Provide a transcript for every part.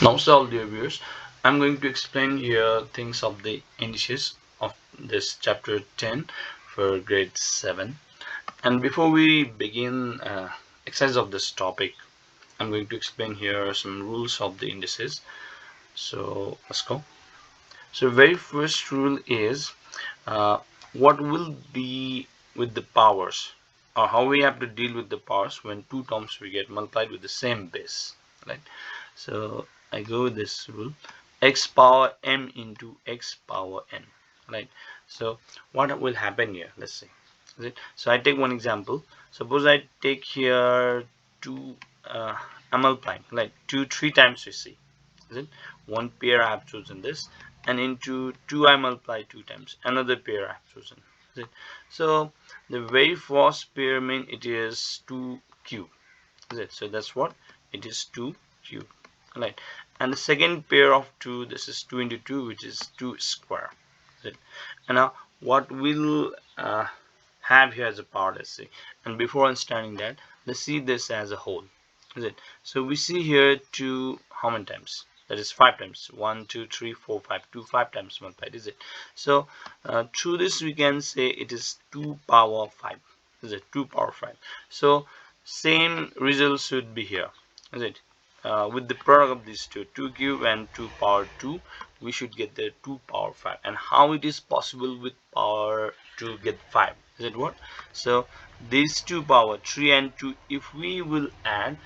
Namaste all dear viewers. I'm going to explain here things of the indices of this chapter 10 for grade 7. And before we begin exercise of this topic, I'm going to explain here some rules of the indices. So let's go. So very first rule is what will be with the powers, or how we have to deal with the powers when two terms we get multiplied with the same base, right? So I go with this rule: x power m into x power n, right? So what will happen here? Let's see. So I take one example. Suppose I take here two, I'm multiplying like 3 times, we see, is it? One pair I have chosen this, and into 2 I multiply 2 times, another pair I have chosen, is it? So the very first pair mean it is 2 cube, is it? So that's what it is, 2 cube, right? And the second pair of 2, this is 2 into 2, which is 2 square, is it? And now what we'll have here as a power, let's see. And before understanding that, let's see this as a whole, is it? So we see here 2 how many times? That is 5 times. 1 2 3 4 5, 2 5 times multiplied, is it? So through this we can say it is 2 power 5, is it? 2 power 5. So same result should be here, is it? With the product of these two, 2 cube and 2 power 2, we should get the 2 power 5. And how it is possible with power to get 5, is it what? So these 2 power 3 and 2, if we will add,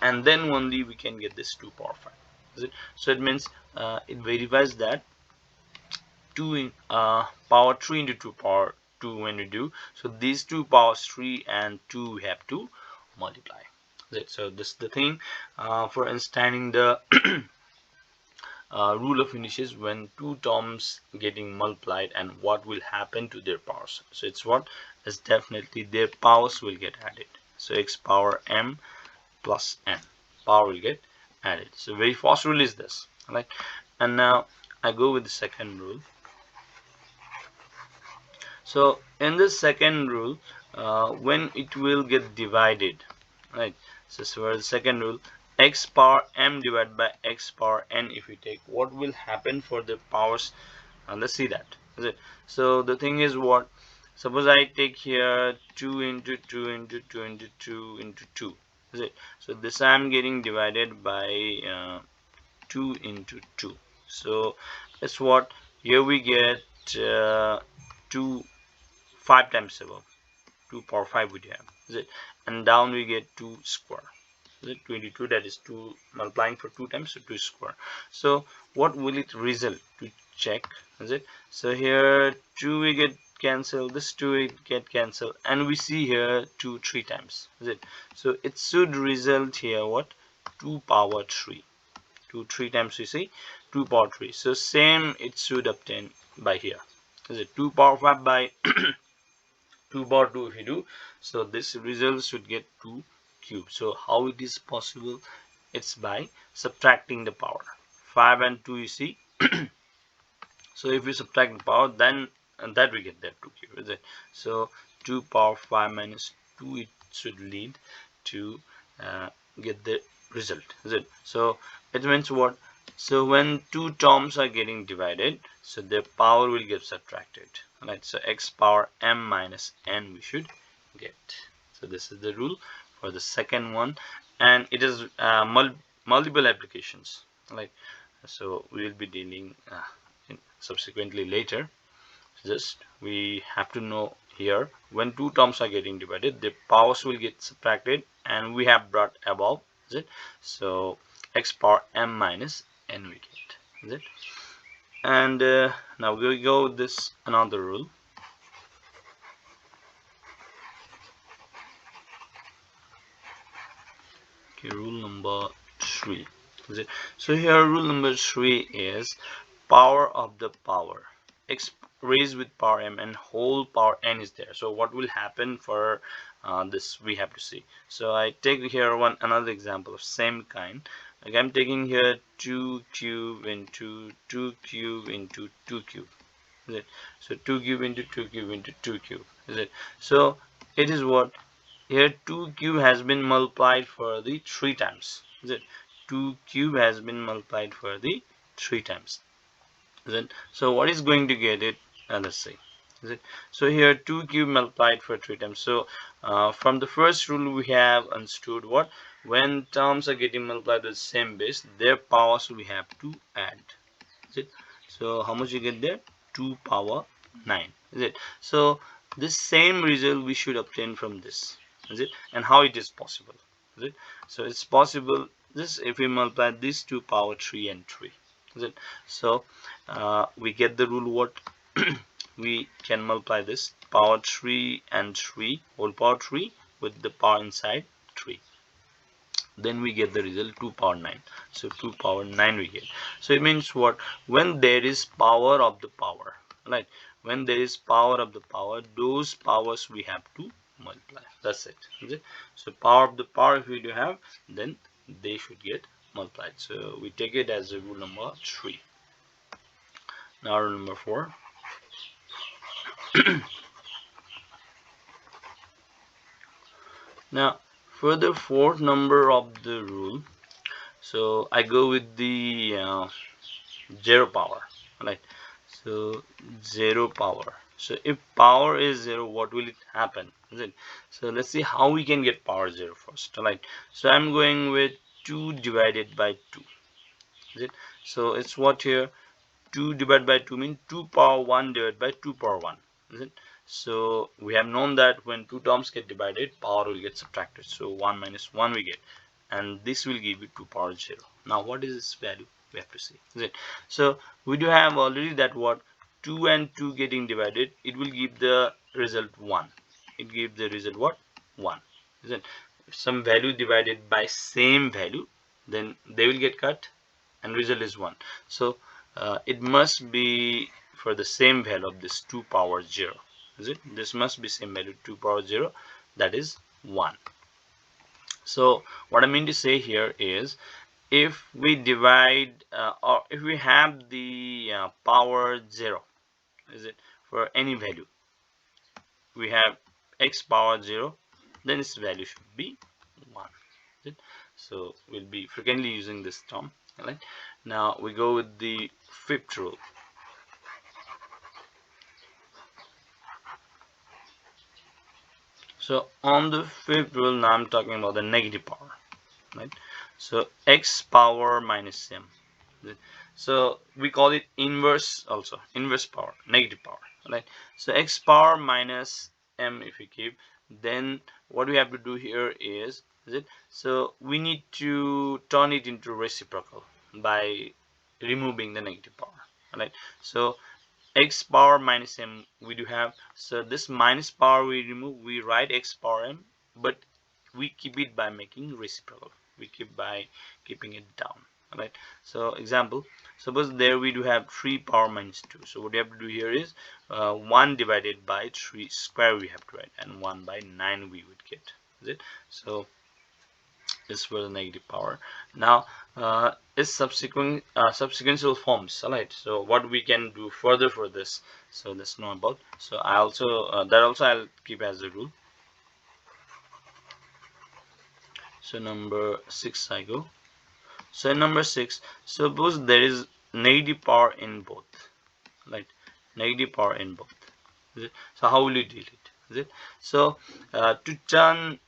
and then only we can get this 2 power 5, is it? So it means it verifies that 2 in power 3 into 2 power 2 when we do. So these 2 powers 3 and 2 we have to multiply. So this is the thing for understanding the rule of indices when two terms getting multiplied and what will happen to their powers. So it's what is definitely their powers will get added. So x power m plus n power will get added. So very first rule is this, right? And now I go with the second rule. So in the second rule, when it will get divided, right? So for the second rule, x power m divided by x power n, if we take, what will happen for the powers? Let's see that, is it? So the thing is what, suppose I take here 2 into 2 into 2 into 2 into 2, is it? So this I'm getting divided by 2 into 2. So it's what, here we get 2 5 times above, 2 power 5 we have, is it? And down we get 2 square, is it? 22, that is 2 multiplying for 2 times, so 2 square. So what will it result to check, is it? So here 2 we get cancelled, this 2 we get cancelled, and we see here 2 3 times, is it? So it should result here what, 2 power 3, 2 3 times we see 2 power 3. So same it should obtain by here, is it? 2 power 5 by 2 power 2 if you do, so this result should get 2 cube. So how it is possible? It's by subtracting the power. 5 and 2 you see. So if we subtract the power, then and that we get that 2 cube, is it? So 2 power 5 minus 2, it should lead to get the result, is it? So it means what? So when two terms are getting divided, so their power will get subtracted, right? So x power m minus n we should get. So this is the rule for the second one, and it is multiple applications, like, so we will be dealing subsequently later. Just we have to know here, when two terms are getting divided, the powers will get subtracted, and we have brought above, is it? So x power m minus n we get, is it? And now we go with this another rule. Okay, rule number 3, is it? So here rule number 3 is power of the power, x raised with power m and whole power n is there. So what will happen for this we have to see. So I take here another example of same kind. Like I'm taking here 2 cube into 2 cube into 2 cube, is it? So 2 cube into 2 cube into 2 cube, is it? So it is what, here 2 cube has been multiplied for the 3 times, is it? 2 cube has been multiplied for the 3 times. Then so what is going to get it? Let's see. Is it? So here 2 cube multiplied for 3 times. So from the first rule we have understood what, when terms are getting multiplied with the same base, their powers we have to add. Is it? So how much you get there? 2 power 9. Is it? So this same result we should obtain from this. Is it? And how it is possible? Is it? So it's possible this if we multiply these 2 power 3 and 3. Is it? So we get the rule what? We can multiply this power 3 and 3 whole power 3 with the power inside 3. Then we get the result 2 power 9. So 2 power 9 we get. So it means what? When there is power of the power, right? When there is power of the power, those powers we have to multiply. That's it. Is it? So power of the power, if we do have, then they should get multiplied. So we take it as a rule number 3. Now rule number 4. Now for the fourth number of the rule, so I go with the 0 power, right? So 0 power. So if power is 0, what will it happen? Is it? So let's see how we can get power 0 first, right? So I'm going with 2 divided by 2. Is it? So it's what here? 2 divided by 2 means 2 power 1 divided by 2 power 1. Is it? So we have known that when two terms get divided, power will get subtracted. So 1 minus 1 we get, and this will give you 2 power 0. Now what is this value? We have to see. Is it? So we do have already that what, 2 and 2 getting divided, it will give the result 1. It gives the result what? 1. Is it? If some value divided by same value, then they will get cut and result is 1. So it must be for the same value of this 2 power 0. Is it? This must be same value 2 power 0, that is 1. So what I mean to say here is, if we divide or if we have the power 0, is it, for any value, we have x power 0, then its value should be 1. Is it? So we'll be frequently using this term. Right? Now we go with the fifth rule. So on the fifth rule, now I'm talking about the negative power, right? So x power minus m. So we call it inverse also, inverse power, negative power, right? So x power minus m if we keep, then what we have to do here is it? So we need to turn it into reciprocal by removing the negative power, right? So x power minus m we do have, so this minus power we remove, we write x power m, but we keep it by making reciprocal, we keep by keeping it down, right? So example, suppose there we do have 3 power minus 2, so what you have to do here is 1 divided by 3 square we have to write, and 1 by 9 we would get. Is it? So is for the negative power. Now is subsequent subsequential forms, right? So what we can do further for this, so let's know about. So I also that also I'll keep as a rule. So number 6 I go. So in number 6, suppose there is negative power in both, right? Negative power in both. Is it? So how will you deal it? Is it? So to turn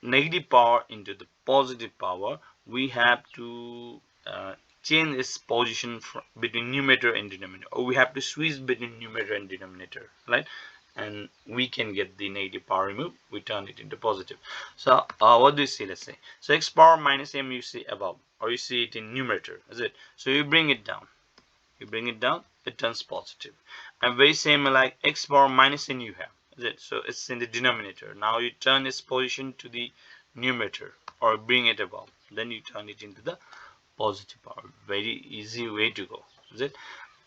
negative power into the positive power, we have to change its position between numerator and denominator, or we have to switch between numerator and denominator, right? And we can get the negative power removed, we turn it into positive. So what do you see? Let's say, so x power minus m you see above, or you see it in numerator, is it? So you bring it down, it turns positive. And very same like x power minus n you have, is it? So it's in the denominator. Now you turn its position to the numerator, or bring it above, then you turn it into the positive power. Very easy way to go, is it?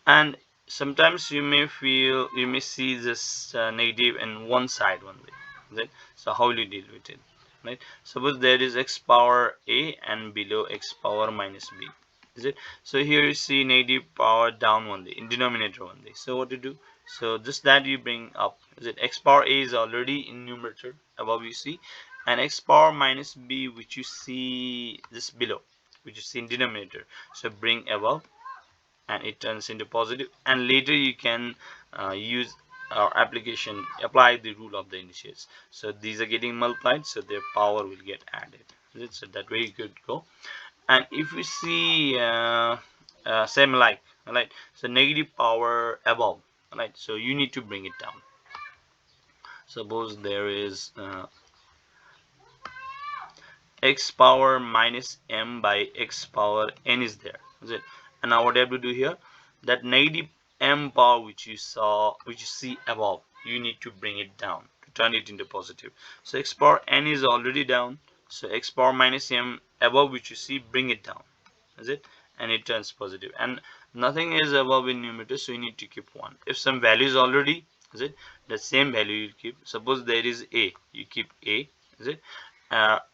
And sometimes you may see this negative in one side only, is it? So how will you deal with it, right? Suppose there is x power a and below x power minus b, is it? So here you see negative power down only, in denominator only. So what to do? So just that you bring up, is it? X power a is already in numerator above you see, and x power minus b which you see this below, which is in denominator, so bring above and it turns into positive, and later you can use our application, apply the rule of the indices. So these are getting multiplied, so their power will get added. So that way you could go. And if we see same like, right, so negative power above, right, so you need to bring it down. Suppose there is x power minus m by x power n is there, is it? And now what I have to do here, that negative m power which you saw, which you see above, you need to bring it down to turn it into positive. So x power n is already down, so x power minus m above which you see, bring it down, is it? And it turns positive, and nothing is above in numerator, so you need to keep 1. If some value is already, is it, the same value you keep. Suppose there is a, you keep a, is it?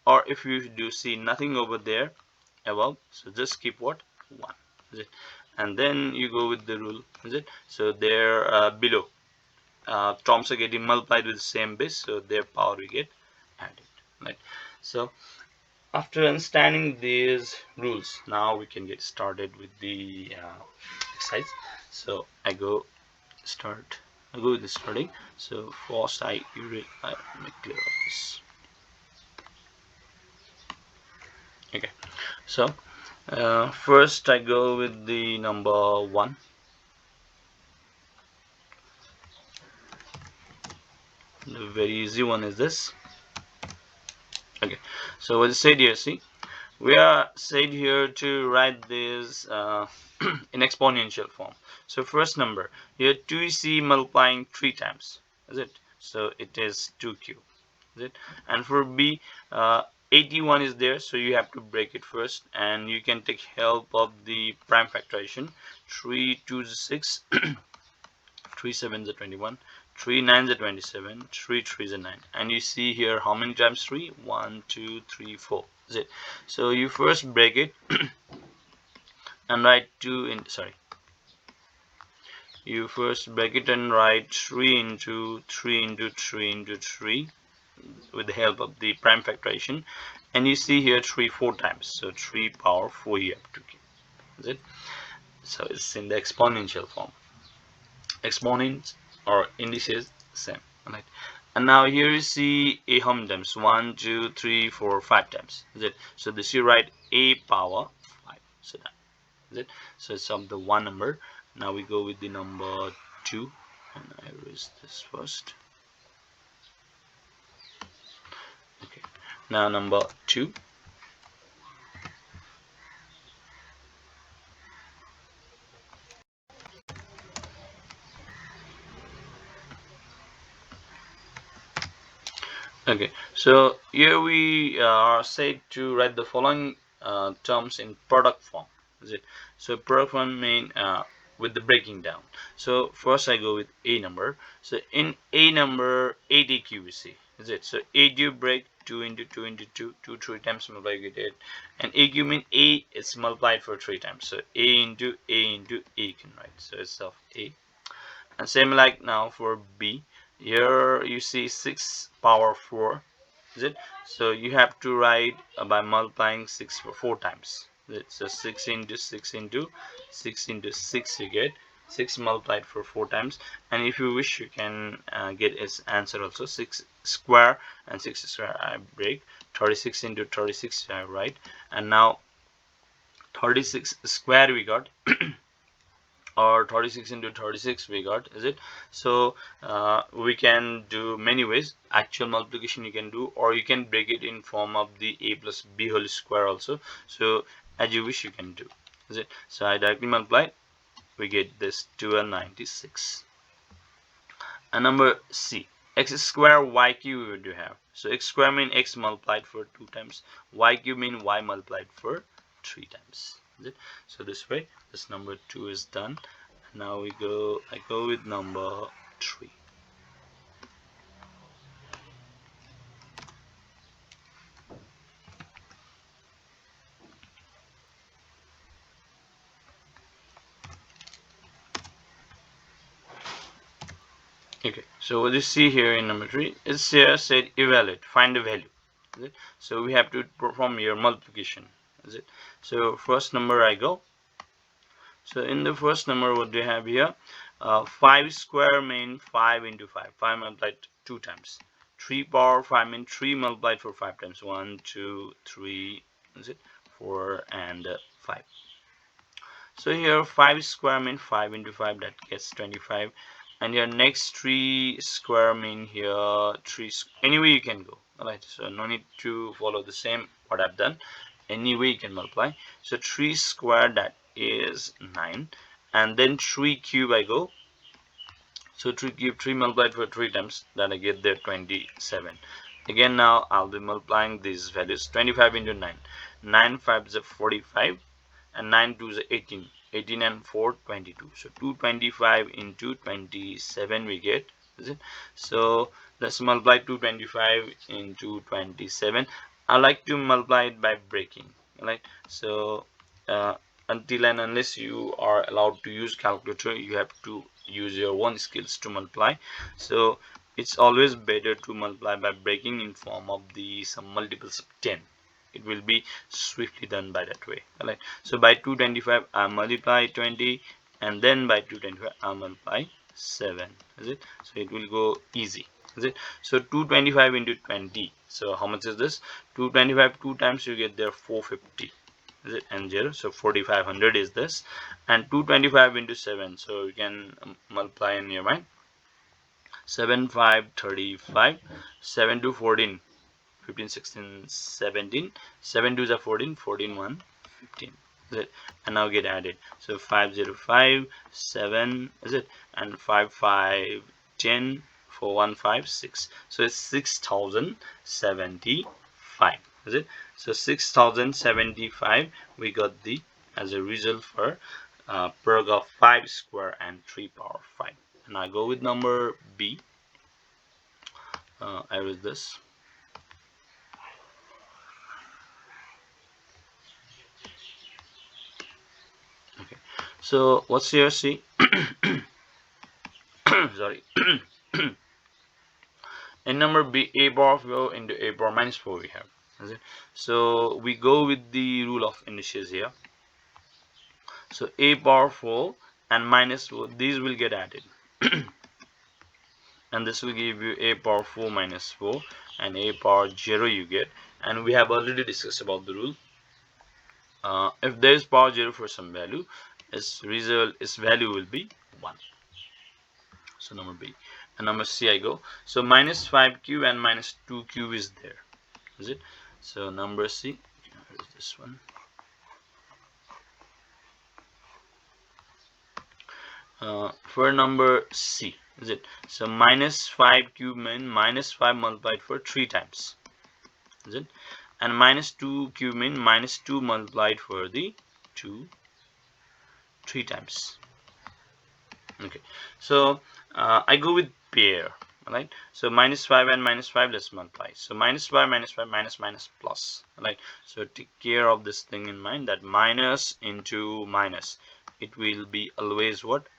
Or if you do see nothing over there above, so just keep what, 1, is it? And then you go with the rule, is it? So there below terms are getting multiplied with the same base, so their power will get added, right? So after understanding these rules, now we can get started with the exercise. So I go with the starting. So first I make clear of this. Okay, so first I go with the number 1. The very easy one is this. Okay, so what is said here, see, we are said here to write this in exponential form. So first number here, 2c multiplying 3 times, is it? So it is 2q, is it? And for b, 81 is there, so you have to break it first, and you can take help of the prime factorization. 3 2 is 6, 3 7 is 21, 3 9 is 27, 3 3 is 9, and you see here how many times 3? 1 2 3 4, is it? So you first break it and write 2 in, sorry, you first break it and write 3 into 3 into 3 into 3 with the help of the prime factorization, and you see here 3 4 times, so 3 power 4 you have to keep, is it? So it's in the exponential form. Exponents or indices, same, right? And now here you see a how many times? 1 2 3 4 5 times, is it? So this you write a power 5, so that is it. So it's of the 1 number. Now we go with the number 2, and I erase this first. Okay, now number 2. Okay, so here we are said to write the following terms in product form, is it? So product form mean with the breaking down. So first I go with a number. So in a number, 8 AQVC, is it? So 8 you break 2 into 2 into 2, 2 3 times multiply, you get 8. And AQ mean a is multiplied for 3 times. So a into a into a you can write. So it's of a. And same like now for b. Here you see 6 power 4, is it? So you have to write by multiplying 6 for 4 times. So 6 into 6 into 6 into 6 you get 6 multiplied for 4 times. And if you wish, you can get its answer also. 6 square and 6 square I break, 36 into 36 I write, and now 36 square we got or 36 into 36 we got, is it? So we can do many ways. Actual multiplication you can do, or you can break it in form of the a plus b whole square also. So as you wish you can do, is it? So I directly multiply, we get this 296. And number c, x square y cube we do have. So x square mean x multiplied for 2 times, y cube mean y multiplied for 3 times, is it? So this way this number 2 is done. Now I go with number 3. Okay, so what you see here in number 3 is here said evaluate, find the value, is it? So we have to perform your multiplication, is it? So first number I go. So in the first number, what do you have here? 5 square mean 5 into 5. 5 multiplied 2 times. 3 power 5 mean 3 multiplied for 5 times. 1, 2, 3, is it? 4 and 5. So here 5 square mean 5 into 5, that gets 25. And your next 3 square mean here 3. Anyway you can go. Alright, so no need to follow the same what I've done. Anyway you can multiply. So 3 square, that is 9. And then 3 cube I go. So 3 cube, 3 multiplied for 3 times, that I get there 27. Again now I'll be multiplying these values. 25 into 9. 9 5 is 45. And 9 2 is 18. 18 and 4 22. So 225 into 27 we get, is it? So let's multiply 225 into 27. I like to multiply it by breaking, right? So until and unless you are allowed to use calculator, you have to use your own skills to multiply. So it's always better to multiply by breaking in form of the some multiples of 10. It will be swiftly done by that way. Alright, so by 225 I multiply 20, and then by 225 I multiply 7, is it? So it will go easy, is it? So 225 into 20, so how much is this? 225 2 times you get there 450, is it? And 0, so 4500 is this. And 225 into 7, so you can multiply in your mind. 7 5 35, 7 to 14, 15 16 17, 7 2s are 14, 14 1 15, is it? And now get added. So 505 7, is it? And 5 5 10, 4 1 5 6. So it's 6075, is it? So 6075 we got the as a result for paragraph 5 square and 3 power 5. And I go with number B. I read this. Okay, so what's here? See, sorry. In number B, a bar of 4 into a bar minus 4 we have, is it? So we go with the rule of indices here. So a bar 4 and minus 4, these will get added. And this will give you a power 4 minus 4 and a power 0 you get. And we have already discussed about the rule. If there is power 0 for some value, its value will be 1. So number B. And number C I go. So minus 5q and minus 2q is there, is it? So number C, where is this one? For number C, is it? So minus 5q mean minus 5 multiplied for 3 times, is it? And minus 2q mean minus 2 multiplied for the 3 times. Okay, so I go with pair, right? So minus 5 and minus 5, let's multiply. So minus 5 minus 5 minus minus plus, right? So take care of this thing in mind, that minus into minus, it will be always what?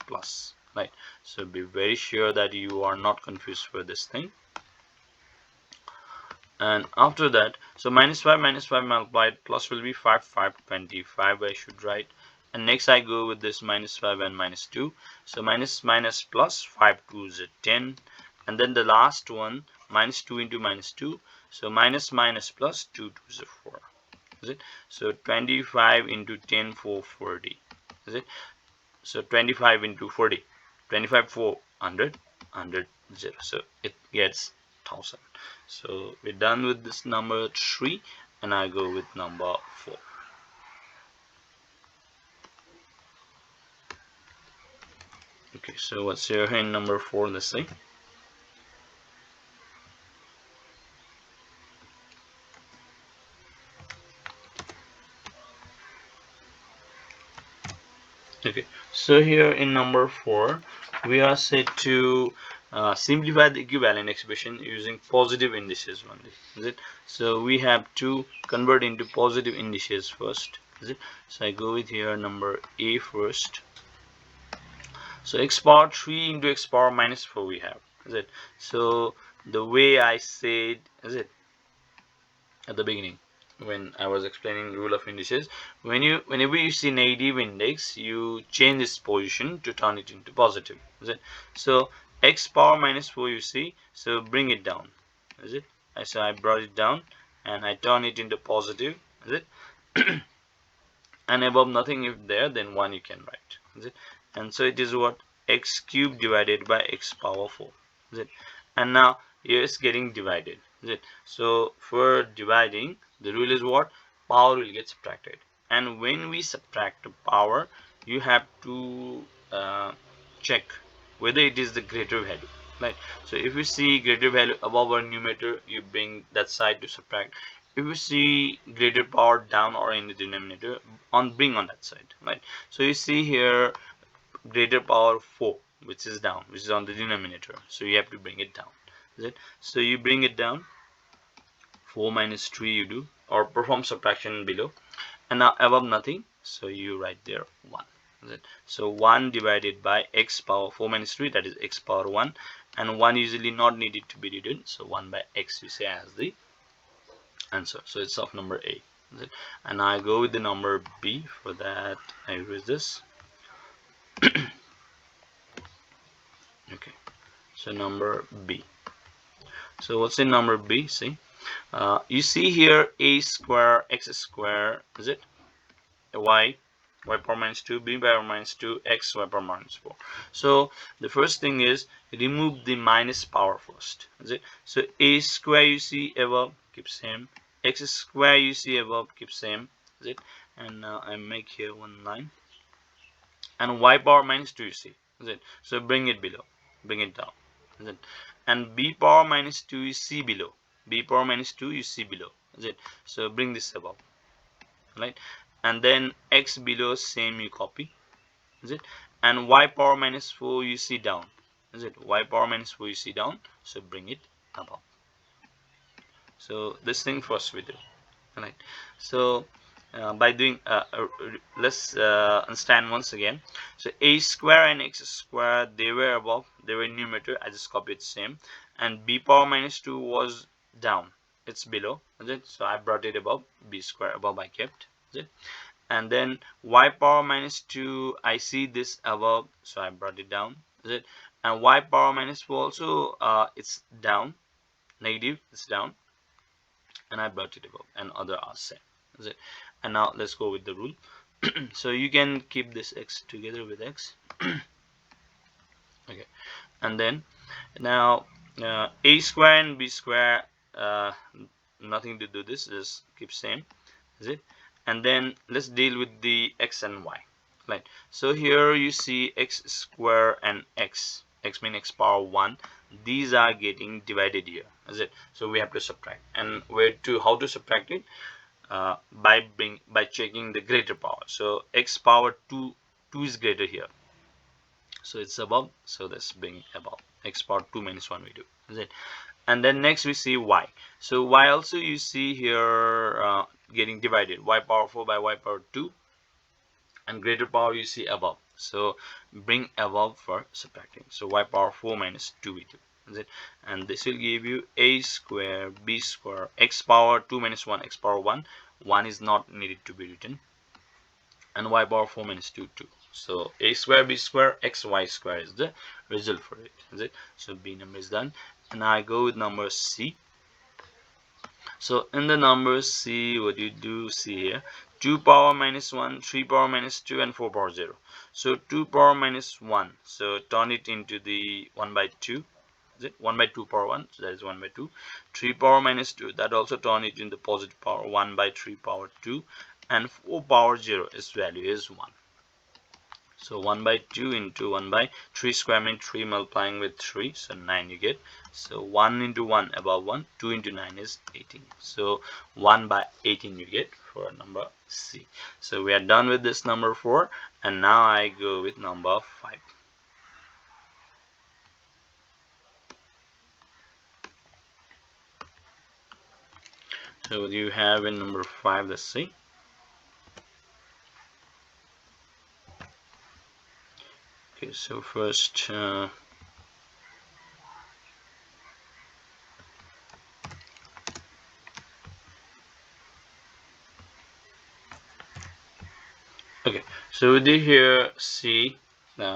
Plus, right? So be very sure that you are not confused for this thing. And after that, so minus 5 multiplied plus will be 5 5 25 I should write. And next I go with this minus 5 and minus 2. So minus minus plus 5 2 is 10. And then the last one, minus 2 into minus 2. So minus minus plus 2 2 is 4, is it? So 25 into 10 4 40, is it? So 25 into 40, 25 4 100 100 0. So it gets 1000. So we're done with this number 3, and I go with number 4. Okay, so what's here in number 4? Let's see. Okay, so here in number 4, we are said to simplify the equivalent expression using positive indices only, is it? So we have to convert into positive indices first, is it? So I go with here number A first. So x power 3 into x power minus 4 we have, is it? So the way I said, is it, at the beginning, when I was explaining rule of indices. Whenever you see negative index, you change its position to turn it into positive. Is it? So x power minus 4 you see, so bring it down. Is it? So I brought it down and I turn it into positive. Is it? And above nothing if there, then 1 you can write. Is it? And so it is what? X cubed divided by x power 4. Is it? And now here it's getting divided. Is it? So for dividing, the rule is what? Power will get subtracted. And when we subtract the power, you have to check whether it is the greater value. Right? So if you see greater value above our numerator, you bring that side to subtract. If you see greater power down or in the denominator, bring on that side. Right? So you see here greater power 4, which is down, which is on the denominator, so you have to bring it down. Is it? So you bring it down, 4 minus 3 you do, or perform subtraction below, and now above nothing, so you write there 1. Is it? So 1 divided by x power 4 minus 3, that is x power 1, and 1 usually not needed to be written, so 1 by x you say as the answer. So it's of number A. Is it? And I go with the number B. For that I erase this. Okay, so number B. So what's in number B? See, you see here a square x square, is it? Y power minus 2, b power minus 2, x y power minus 4. So the first thing is remove the minus power first. Is it? So a square you see above keep same, x square you see above keep same. Is it? And now I make here one line, and y power minus 2 you see. Is it? So bring it below, bring it down. Is it? And b power minus 2 you see below, b power minus 2 you see below. Is it? So bring this above, right? And then x below same you copy. Is it? And y power minus 4 you see down. Is it? Y power minus 4 you see down, so bring it above. So this thing first we do, right? So by doing let's understand once again. So a square and x square, they were above, they were numerator, I just copied same, and b power minus 2 was down, it's below. Is it? So I brought it above, b square above I kept. Is it? And then y power minus 2 I see this above, so I brought it down. Is it? And y power minus 4 also it's down, negative, it's down, and I brought it above, and other are same. Is it? And now let's go with the rule. So you can keep this x together with x. Okay, and then now a square and b square, nothing to do this, just keep same. Is it? And then let's deal with the x and y, right? So here you see x square and x mean x power 1, these are getting divided here. Is it? So we have to subtract, and how to subtract it? By checking the greater power. So x power 2 is greater here, so it's above, so let's bring above. X power 2 minus 1 we do. Is it? And then next we see y. So y also you see here getting divided, y power 4 by y power 2, and greater power you see above, so bring above for subtracting. So y power 4 minus 2 we do. Is it? And this will give you a square b square, x power 2 minus 1, x power 1 is not needed to be written, and y power 4 minus 2 2. So a square b square x y square is the result for it. Is it? So b number is done, and I go with number C. So in the number C, what you do see here, 2 power minus 1, 3 power minus 2, and 4 power 0. So 2 power minus 1, so turn it into the 1 by 2. Is it? 1 by 2 power 1, so that is 1 by 2. 3 power minus 2, that also turn it into positive power, 1 by 3 power 2, and 4 power 0, its value is 1. So 1 by 2 into 1 by 3 square means 3 multiplying with 3, so 9 you get. So 1 into 1 above 1, 2 into 9 is 18. So 1 by 18 you get for number C. So we are done with this number 4, and now I go with number 5. So what do you have in number 5? Let's see. Okay, so first Okay, so we did here see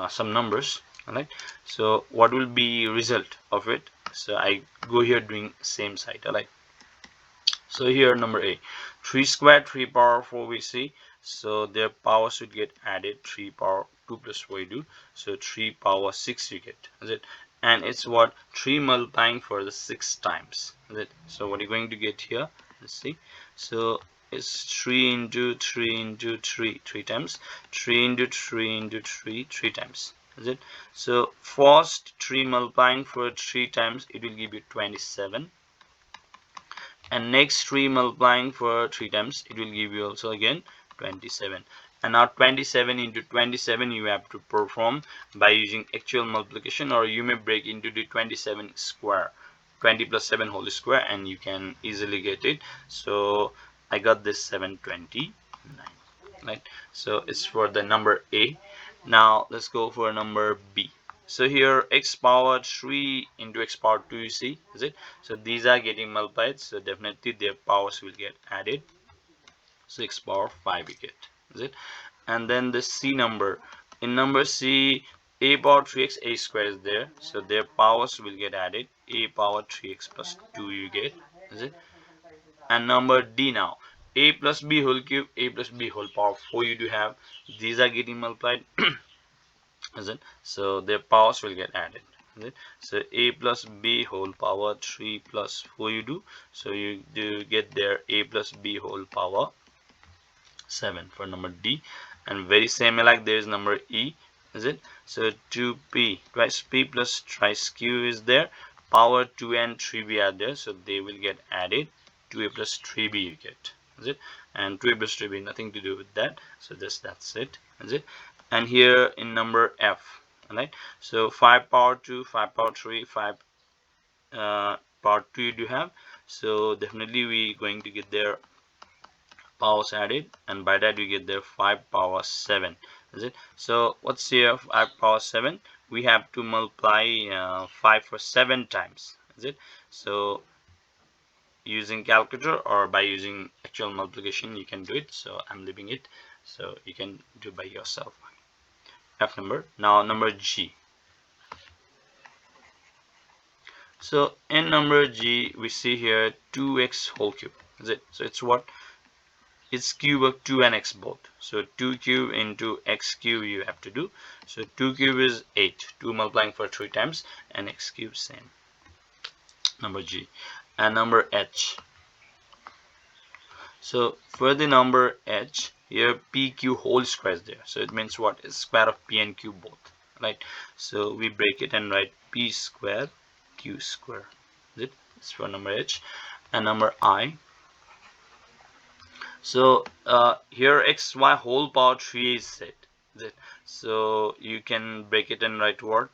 some numbers. All right, so what will be result of it? So I go here doing same side. All right, so here number A, 3 squared 3 power 4 we see, so their power should get added. 3 power 2 plus 4 you do, so 3 power 6 you get, is it? And it's what, 3 multiplying for the 6 times, is it? So what you're going to get here, let's see, so it's 3 into 3 into 3 times, 3 into 3 into 3 times, is it? So first 3 multiplying for 3 times, it will give you 27, and next 3 multiplying for 3 times, it will give you also again 27. And now 27 into 27 you have to perform by using actual multiplication, or you may break into the 27 square, 20 plus 7 whole square, and you can easily get it. So I got this 729, right? So it's for the number A. Now let's go for number B. So here x power 3 into x power 2 you see, is it? So these are getting multiplied, so definitely their powers will get added. So x power 5 you get, is it? And then the C number, in number C, a power 3x a square is there, so their powers will get added. A power 3x plus 2 you get, is it? And number D now, a plus b whole cube, a plus b whole power 4 you do have, these are getting multiplied, is it? So their powers will get added, is it? So a plus b whole power 3 plus 4 you do, so you do get their a plus b whole power 7 for number D. And very same like there is number E, is it? So 2p twice p plus twice q is there, power 2 and 3b are there, so they will get added. 2a plus 3b you get, is it? And 2a plus 3b nothing to do with that, so that's it, is it? And here in number F, alright, so 5 power 2, 5 power 3, 5 power 2 you do have, so definitely we going to get their powers added, and by that we get their 5 power 7, is it? So what's here 5 power 7? We have to multiply 5 for 7 times, is it? So using calculator or by using actual multiplication you can do it, so I'm leaving it, so you can do by yourself. F number. Now number G. So in number G we see here 2x whole cube, is it? So it's what, it's cube of 2 and x both, so 2 cube into x cube you have to do. So 2 cube is 8, 2 multiplying for 3 times, and x cube same. Number G. And number H. So for the number H, here pq whole square is there, so it means what, is square of p and q both, right? So we break it and write p square q square, is it? It's for number H. And number I. So here xy whole power 3 is set, is it? So you can break it and write what,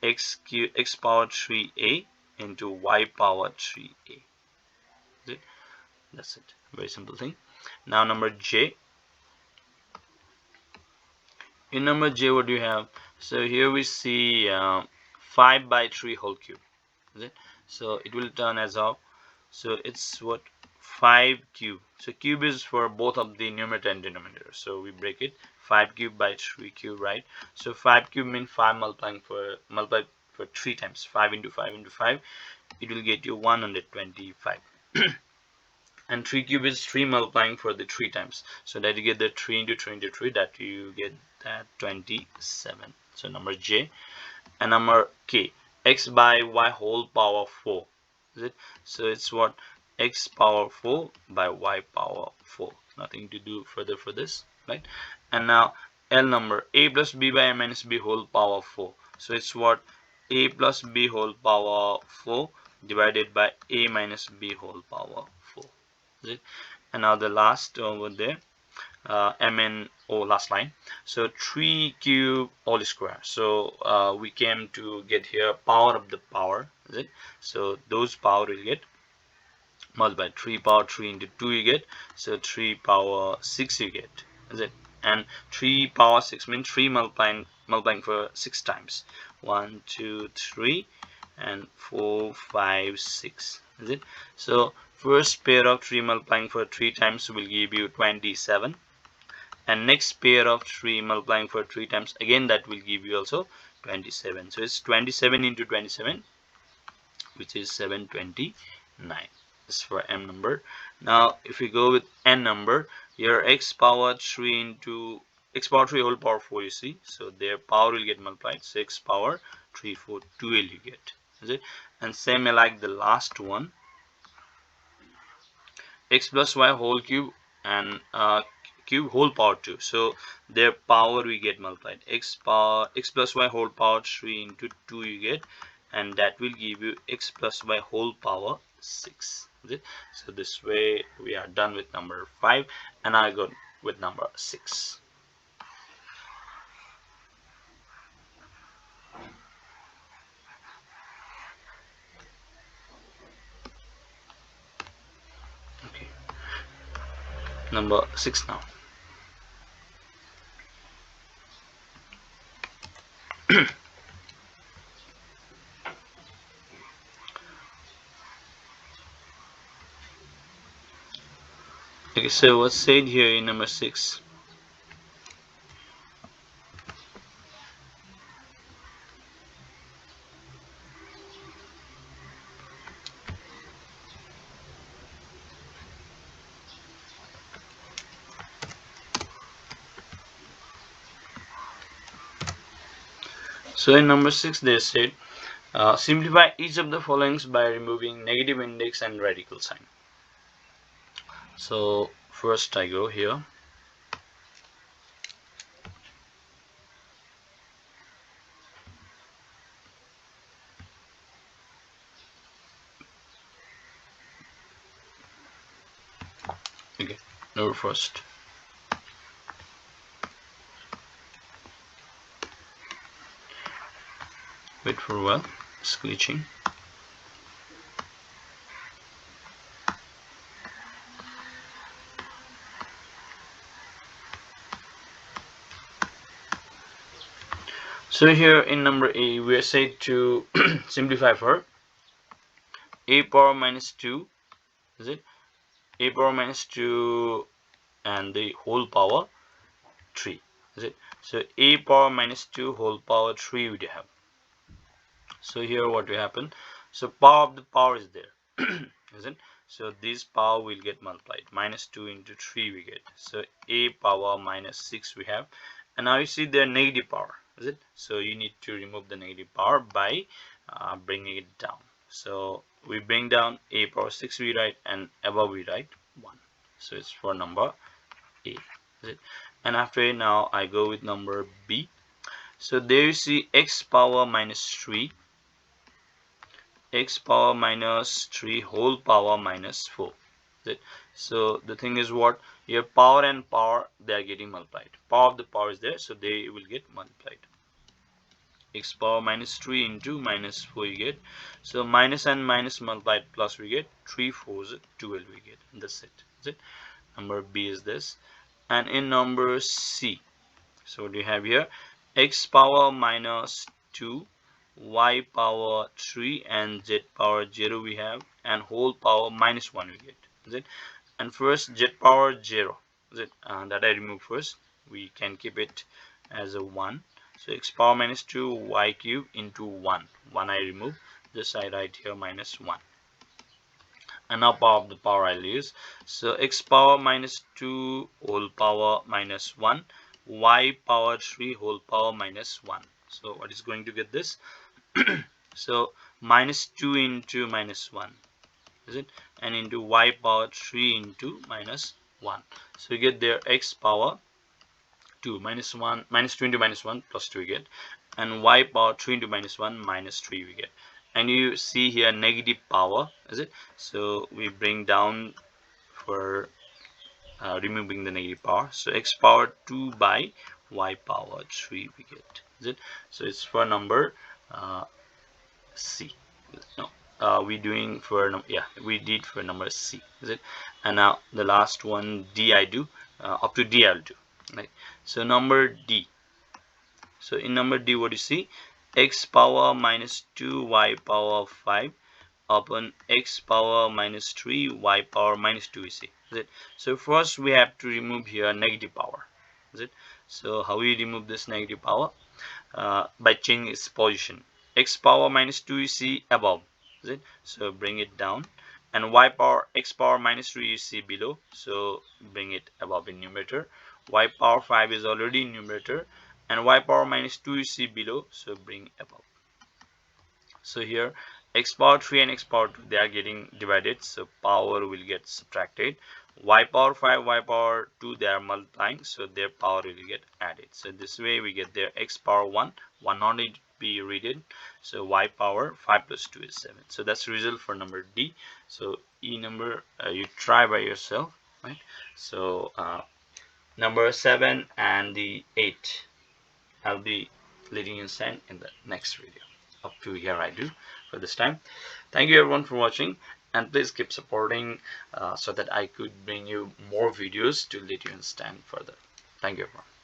x power 3a into y power 3a, is it? That's it, very simple thing. Now number J. In number J what do you have? So here we see 5 by 3 whole cube, is it? So it will turn as of, so it's what, 5 cube. So cube is for both of the numerator and denominator, so we break it 5 cube by 3 cube, right? So 5 cube means 5 multiplied for 3 times, 5 into 5 into 5, it will get you 125. And 3 cube is 3 multiplying for the 3 times, so that you get the 3 into 3 into 3, that you get that 27. So number J. And number K, x by y whole power 4, is it? So it's what, x power 4 by y power 4, nothing to do further for this, right? And now L number, a plus b by a minus b whole power 4, so it's what, a plus b whole power 4 divided by a minus b whole power 4, is it? And now the last over there, MNO last line, so 3 cube all square. So we came to get here power of the power, is it? So those power will get multiplied, 3 power 3 into 2 you get, so 3 power 6 you get, is it? And 3 power 6 means 3 multiplying for 6 times, 1 2 3 and 4 5 6, is it? So first pair of 3 multiplying for 3 times will give you 27, and next pair of 3 multiplying for 3 times, again that will give you also 27. So it's 27 into 27, which is 729. This is for m number. Now if we go with n number, your x power 3 into x power 3 whole power 4, you see, so their power will get multiplied, so x power 3 4 12 you get, is it? And same like the last one, x plus y whole cube and cube whole power 2, so their power we get multiplied, x plus y whole power 3 into 2 you get, and that will give you x plus y whole power 6. So this way we are done with number 5, and I go with number 6. Okay, number 6 now. Okay, so what's said here in number 6? So in number 6 they said, simplify each of the following by removing negative index and radical sign. So first I go here. Okay, number first. Wait for a while, it's glitching. So here in number A, we are said to simplify for a power minus 2, is it? A power minus 2 and the whole power 3, is it? So a power minus 2 whole power 3 we have. So here what will happen? So power of the power is there, is it? So this power will get multiplied. Minus 2 into 3 we get. So a power minus 6 we have. And now you see their negative power, is it? So you need to remove the negative power by bringing it down. So we bring down a power 6 we write, and above we write 1. So it's for number A, is it? And after now I go with number B. So there you see x power minus 3, x power minus 3 whole power minus 4. So the thing is what, your power and power, they are getting multiplied. Power of the power is there, so they will get multiplied. X power minus 3 into minus 4 you get. So minus and minus multiplied plus we get 3 4s 12 we get. And that's it. That's it. Number B is this. And in number C, so what do you have here? X power minus 2, y power 3, and z power 0 we have, and whole power minus 1 we get, is it? And first z power 0, is it? That I remove first. We can keep it as a 1. So x power minus 2 y cube into 1 I remove. This I write here minus 1. And now power of the power I'll use. So x power minus 2 whole power minus 1, y power 3 whole power minus 1. So what is going to get this? So minus 2 into minus 1, is it? And into y power 3 into minus 1. So you get there x power 2 minus 1, minus 2 into minus 1 plus 2 we get, and y power 3 into minus 1 minus 3 we get. And you see here negative power, is it? So we bring down for removing the negative power. So x power 2 by y power 3 we get, is it? So it's for number C. No, we doing for yeah, we did for number C, is it? And now the last one D I do, up to D I'll do, right? So number D. So in number D, what do you see? X power minus 2 y power 5 upon x power minus 3 y power minus 2, you see, is it? So first we have to remove here negative power, is it? So how we remove this negative power? By changing its position. X power minus 2 you see above, is it? So bring it down, and y power x power minus 3 you see below, so bring it above in numerator. Y power 5 is already in numerator, and y power minus 2 you see below, so bring above. So here x power 3 and x power 2 they are getting divided, so power will get subtracted. Y power 5, y power 2 they are multiplying, so their power will get added. So this way we get their x power 1 not need to be read, so y power 5 plus 2 is 7. So that's the result for number D. So E number you try by yourself, right? So number 7 and the 8 I'll be letting you send in the next video. Up to here I do for this time. Thank you everyone for watching, and please keep supporting so that I could bring you more videos to let you understand further. Thank you everyone.